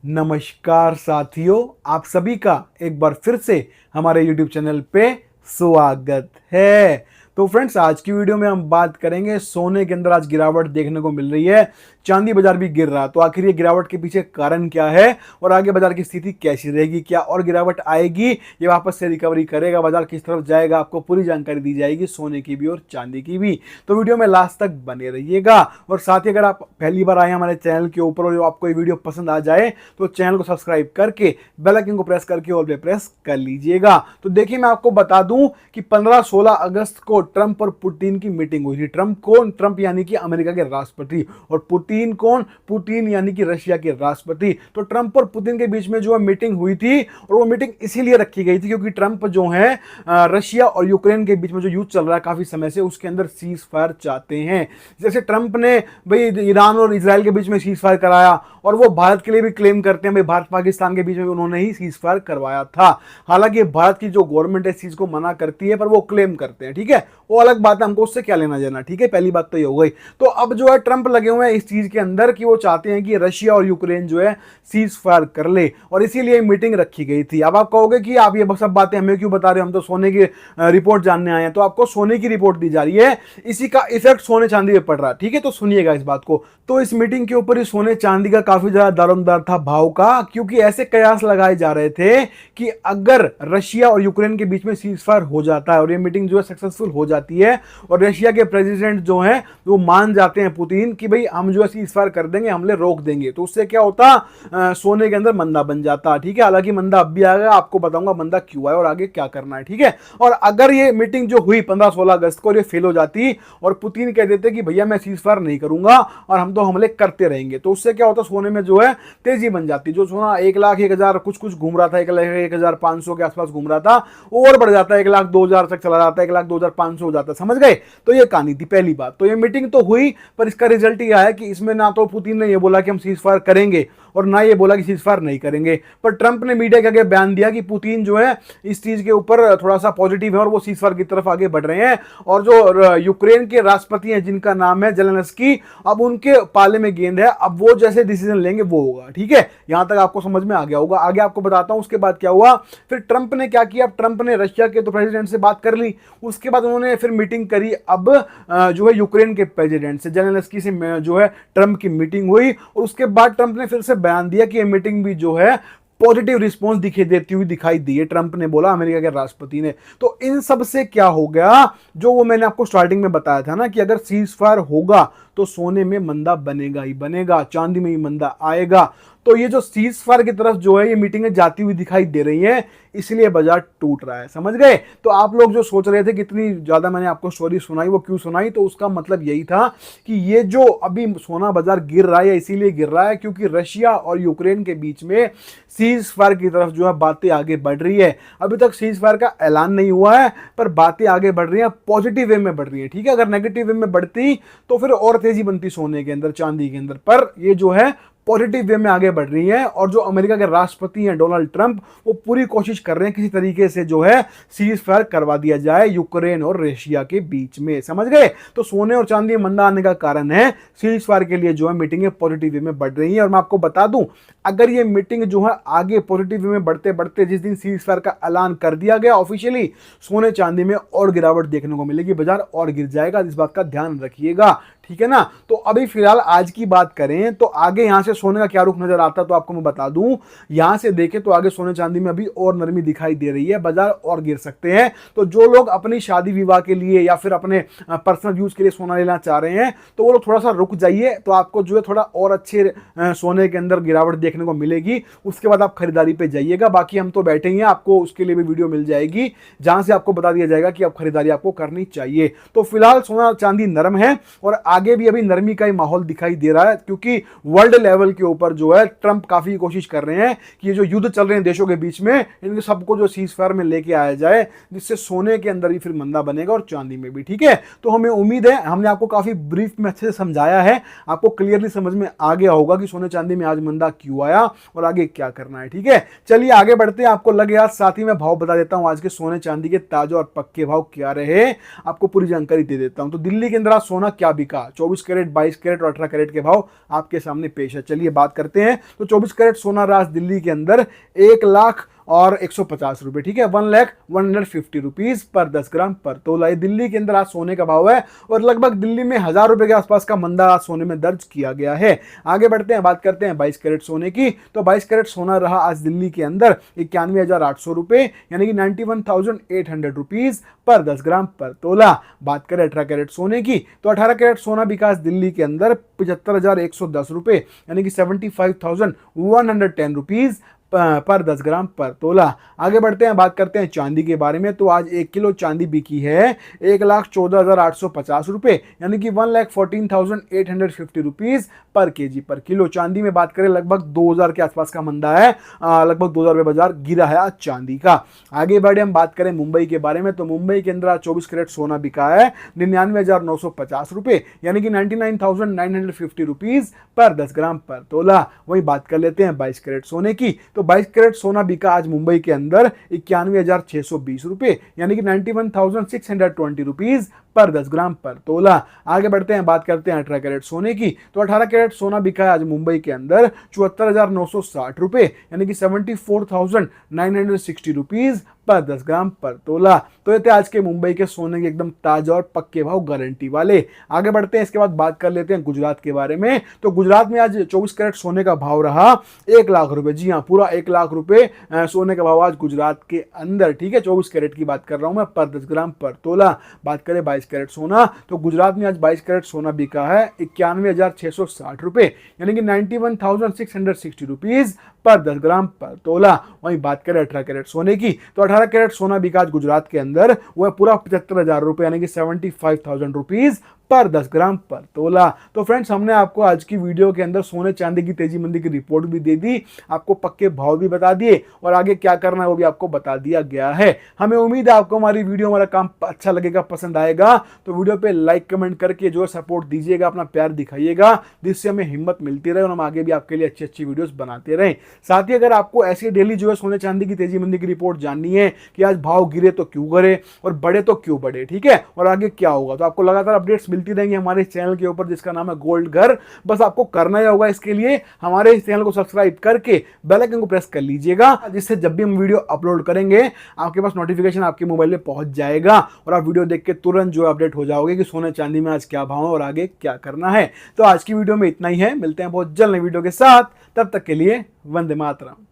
नमस्कार साथियों, आप सभी का एक बार फिर से हमारे YouTube चैनल पे स्वागत है। तो फ्रेंड्स, आज की वीडियो में हम बात करेंगे सोने के अंदर आज गिरावट देखने को मिल रही है, चांदी बाजार भी गिर रहा है। तो आखिर ये गिरावट के पीछे कारण क्या है और आगे बाजार की स्थिति कैसी रहेगी, क्या और गिरावट आएगी, ये वापस से रिकवरी करेगा, बाजार किस तरफ जाएगा, आपको पूरी जानकारी दी जाएगी सोने की भी और चांदी की भी। तो वीडियो में लास्ट तक बने रहिएगा। और साथ ही अगर आप पहली बार आए हमारे चैनल के ऊपर और आपको ये वीडियो पसंद आ जाए तो चैनल को सब्सक्राइब करके बेल आइकन को प्रेस करके ऑल पे प्रेस कर लीजिएगा। तो देखिए, मैं आपको बता दूं कि 15-16 अगस्त को ट्रंप और पुतिन की मीटिंग हुई थी। ट्रंप कौन? ट्रंप यानी कि अमेरिका के राष्ट्रपति। और पुतिन कौन? पुतिन यानी कि रशिया के राष्ट्रपति। तो ट्रंप और पुतिन के बीच में जो है मीटिंग हुई थी, और वो मीटिंग इसीलिए रखी गई थी क्योंकि ट्रंप जो है रशिया और यूक्रेन के बीच में जो युद्ध चल रहा है काफी समय से, उसके अंदर सीज फायर चाहते हैं। जैसे ट्रंप ने भाई ईरान और इजराइल के बीच में सीज फायर कराया, और वो भारत के लिए भी क्लेम करते हैं भाई भारत पाकिस्तान के बीच में उन्होंने ही सीज फायर करवाया था। हालांकि भारत की जो गवर्नमेंट है इस चीज को मना करती है, पर वो क्लेम करते हैं। ठीक है, वो अलग बात है, हमको उससे क्या लेना देना। ठीक है, पहली बात तो ये हो गई। तो अब जो है ट्रंप लगे हुए हैं इस चीज के अंदर कि वो चाहते हैं कि रशिया और यूक्रेन जो है सीज फायर कर ले, और इसीलिए मीटिंग रखी गई थी। अब आप कहोगे कि आप ये सब बातें हमें क्यों बता रहे हो, हम तो सोने की रिपोर्ट जानने आए हैं। तो आपको सोने की रिपोर्ट दी जा रही है, इसी का इफेक्ट सोने चांदी पे पड़ रहा है। ठीक है, तो सुनिएगा इस बात को। तो इस मीटिंग के ऊपर ही सोने चांदी का काफी ज्यादा दारोमदार था भाव का, क्योंकि ऐसे कयास लगाए जा रहे थे कि अगर रशिया और यूक्रेन के बीच में सीज फायर हो जाता है और ये मीटिंग जो है सक्सेसफुल हो जाती है, और रशिया के प्रेसिडेंट जो हैं वो मान जाते हैं पुतिन कि भाई हम जो है सीज फायर कर देंगे, हमले रोक देंगे, तो उससे क्या होता, सोने के अंदर मंदा बन जाता। ठीक है, हालांकि मंदा अब भी आ गया, आपको बताऊंगा मंदा क्यों आया और आगे क्या करना है। ठीक है, और अगर ये मीटिंग जो हुई 15-16 अगस्त को ये फेल हो जाती और पुतिन कह देते कि भैया मैं सीज फायर नहीं करूंगा और हम तो हमले करते रहेंगे, तो उससे क्या होता, सोने में जो है तेजी बन जाती। जो सोना 1 लाख 1,000 कुछ घूम रहा था, 1,0500 के आसपास घूम रहा था, और बढ़ जाता है 1,02,000 तक चला जाता है, 1,02,500 हो जाता है। समझ गए? तो ये कहानी थी पहली बात। तो ये मीटिंग तो हुई, पर इसका रिजल्ट ये आया कि इसमें ना तो पुतिन ने ये बोला कि हम सीज फायर करेंगे और ना ये बोला कि सीज फायर नहीं करेंगे, पर ट्रंप ने मीडिया के आगे बयान दिया कि पुतिन जो है इस चीज के ऊपर थोड़ा सा पॉजिटिव है और वो सीज फायर की तरफ आगे बढ़ रहे हैं। और जो यूक्रेन के राष्ट्रपति हैं जिनका नाम है जेलेंस्की, अब उनके पाले में गेंद है, अब वो जैसे डिसीजन लेंगे वो होगा। ठीक है, यहां तक आपको समझ में आ गया होगा। आगे आपको बताता हूं उसके बाद क्या हुआ। फिर ट्रंप ने क्या किया, ट्रंप ने रशिया के तो प्रेसिडेंट से बात कर ली, उसके बाद उन्होंने फिर मीटिंग करी अब जो है यूक्रेन के प्रेसिडेंट से, जेलेंस्की से जो है ट्रंप की मीटिंग हुई, और उसके बाद ट्रंप ने फिर से बयान दिया कि ये मीटिंग भी जो है पॉजिटिव रिस्पॉन्स दिखाई दी है, ट्रंप ने बोला, अमेरिका के राष्ट्रपति ने। तो इन सब से क्या हो गया, जो वो मैंने आपको स्टार्टिंग में बताया था ना कि अगर सीज फायर होगा तो सोने में मंदा बनेगा ही बनेगा, चांदी में ही मंदा आएगा। तो ये जो सीज फायर की तरफ जो है ये मीटिंगें जाती हुई दिखाई दे रही हैं, इसलिए बाजार टूट रहा है। समझ गए? तो आप लोग जो सोच रहे थे कितनी ज्यादा मैंने आपको स्टोरी सुनाई, वो क्यों सुनाई, तो उसका मतलब यही था कि ये जो अभी सोना बाजार गिर रहा है इसीलिए गिर रहा है क्योंकि रशिया और यूक्रेन के बीच में सीज फायर की तरफ जो है बातें आगे बढ़ रही है। अभी तक सीज फायर का ऐलान नहीं हुआ है, पर बातें आगे बढ़ रही हैं, पॉजिटिव वे में बढ़ रही है। ठीक है, अगर नेगेटिव वे में बढ़ती तो फिर और तेजी बनती सोने के अंदर, चांदी के अंदर, पर ये जो है पॉजिटिव वे में आगे बढ़ रही है। और जो अमेरिका के राष्ट्रपति हैं डोनाल्ड ट्रंप, वो पूरी कोशिश कर रहे हैं किसी तरीके से जो है सीज फायर करवा दिया जाए यूक्रेन और रशिया के बीच में। समझ गए? तो सोने और चांदी मंदा आने का कारण है सीज फायर के लिए जो है मीटिंगें पॉजिटिव वे में बढ़ रही हैं। और मैं आपको बता दूं, अगर ये मीटिंग जो है आगे पॉजिटिव वे में बढ़ते बढ़ते जिस दिन सीज फायर का ऐलान कर दिया गया ऑफिशियली, सोने चांदी में और गिरावट देखने को मिलेगी, बाजार और गिर जाएगा। इस बात का ध्यान रखिएगा। ठीक है ना? तो अभी फिलहाल आज की बात करें तो आगे यहां से सोने का क्या रुख नजर आता है तो आपको मैं बता दूं। यहां से देखें तो आगे सोने चांदी में अभी और नरमी दिखाई दे रही है, बाजार और गिर सकते हैं। तो जो लोग अपनी शादी विवाह के लिए या फिर अपने पर्सनल यूज के लिए सोना लेना चाह रहे हैं तो वो लोग थोड़ा सा रुक जाइए, तो आपको जो है थोड़ा और अच्छे सोने के अंदर गिरावट देखने को मिलेगी। उसके बाद आप खरीदारी पे जाइएगा। बाकी हम तो बैठे ही हैं, आपको उसके लिए भी वीडियो मिल जाएगी जहां से आपको बता दिया जाएगा कि आप खरीदारी आपको करनी चाहिए। तो फिलहाल सोना चांदी नरम है और आगे भी अभी नरमी का ही माहौल दिखाई दे रहा है, क्योंकि वर्ल्ड लेवल के ऊपर जो है ट्रंप काफी कोशिश कर रहे हैं कि ये जो युद्ध चल रहे हैं देशों के बीच में, इनके सबको जो सीज फायर में लेके आया जाए, जिससे सोने के अंदर भी फिर मंदा बनेगा और चांदी में भी। ठीक है, तो हमें उम्मीद है हमने आपको काफी ब्रीफ में अच्छे से समझाया है, आपको क्लियरली समझ में आ गया होगा कि सोने चांदी में आज मंदा क्यों आया और आगे क्या करना है। ठीक है, चलिए आगे बढ़ते हैं। आपको लगे आज साथ ही मैं भाव बता देता हूं आज के सोने चांदी के ताजा और पक्के भाव क्या रहे, आपको पूरी जानकारी दे देता हूं। तो दिल्ली के अंदर आज सोना क्या बिका, का 24 कैरेट, 22 कैरेट और 18 कैरेट के भाव आपके सामने पेश है। चलिए बात करते हैं। तो 24 कैरेट सोना रहा आज दिल्ली के अंदर 1,150 रुपए, ठीक है, 1,150 रुपीज पर 10 ग्राम पर तोला। ये दिल्ली के अंदर आज सोने का भाव है और लगभग दिल्ली में 1,000 रुपए के आसपास का मंदा आज सोने में दर्ज किया गया है। आगे बढ़ते हैं, बात करते हैं 22 कैरेट सोने की। तो 22 कैरेट सोना रहा आज दिल्ली के अंदर 91,800 रुपए, यानी कि 91,800 रुपीज पर 10 ग्राम पर तोला। बात करें 18 कैरेट सोने की, तो 18 कैरेट सोना बिका आज दिल्ली के अंदर 75,110 रुपए, यानी कि 75,110 रुपीज पर 10 ग्राम पर तोला। आगे बढ़ते हैं, बात करते हैं चांदी के बारे में। तो आज 1 किलो चांदी बिकी है 1,14,850 रुपए, यानी कि 1,14,850 रुपीज पर केजी पर किलो। चांदी में बात करें लगभग 2,000 के आसपास का मंदा है, लगभग 2,000 रुपए बाजार गिरा है आज चांदी का। आगे बढ़े, हम बात करें मुंबई के बारे में। तो मुंबई के अंदर आज 24 कैरेट सोना बिका है 99,950 रुपए, यानी कि 99,950 रुपीज पर 10 ग्राम पर तोला। वही बात कर लेते हैं 22 कैरेट सोने की। तो 22 कैरेट सोना बिका आज मुंबई के अंदर 91,620 रुपए, यानी कि 91,620 रुपीज पर 10 ग्राम पर तोला। आगे बढ़ते हैं, बात करते हैं 18 कैरेट सोने की। तो 18 कैरेट सोना बिका है आज मुंबई के अंदर 74,960 रुपए, यानी कि 74,960 रुपीज पर 10 ग्राम पर तोला। तो ये थे आज के मुंबई के सोने के एकदम ताजा और पक्के भाव गारंटी वाले। आगे बढ़ते हैं, इसके बाद बात कर लेते हैं गुजरात के बारे में। तो गुजरात में आज 24 कैरेट सोने का भाव रहा 1 लाख रुपए। जी हाँ, पूरा 1 लाख रुपए सोने का भाव आज गुजरात के अंदर, ठीक है, 24 कैरेट की बात कर रहा हूं मैं, पर 10 ग्राम पर तोला। बात करें 22 कैरेट सोना, तो गुजरात में आज 22 कैरेट सोना बिका है 91,660 रुपए, यानी कि 91,660 रुपीज पर 10 ग्राम पर तोला। वहीं बात करें 18 कैरेट सोने की, तो 18 कैरेट सोना बिका आज गुजरात के अंदर वह पूरा 75,000 रुपए, यानी कि 75,000 रुपीज पर 10 ग्राम पर तोला। तो फ्रेंड्स, हमने आपको आज की वीडियो के अंदर सोने चांदी की तेजी मंदी की रिपोर्ट भी दे दी, आपको पक्के भाव भी बता दिए और आगे क्या करना है वो भी आपको बता दिया गया है। हमें उम्मीद है आपको हमारी वीडियो, हमारा काम अच्छा लगेगा, पसंद आएगा। तो वीडियो पे लाइक कमेंट करके जो है सपोर्ट दीजिएगा, अपना प्यार दिखाइएगा, जिससे हमें हिम्मत मिलती रहे और हम आगे भी आपके लिए अच्छी अच्छी वीडियोस बनाते रहें। साथ ही अगर आपको ऐसे डेली जो है सोने चांदी की तेजी मंदी की रिपोर्ट जाननी है कि आज भाव गिरे तो क्यों गिरे और बढ़े तो क्यों बढ़े, ठीक है, और आगे क्या होगा, तो आपको लगातार अपडेट्स मिलती रहेंगी हमारे चैनल के ऊपर जिसका नाम है गोल्ड घर। बस आपको करना ही होगा, इसके लिए हमारे इस चैनल को सब्सक्राइब करके बेल आइकन को प्रेस कर लीजिएगा, जिससे जब भी हम वीडियो अपलोड करेंगे आपके पास नोटिफिकेशन आपके मोबाइल में पहुंच जाएगा और आप वीडियो देख के तुरंत जो अपडेट हो जाओगे कि सोने चांदी में आज क्या भाव है और आगे क्या करना है। तो आज की वीडियो में इतना ही है, मिलते हैं बहुत जल्द नई वीडियो के साथ, तब तक के लिए वंदे मातरम।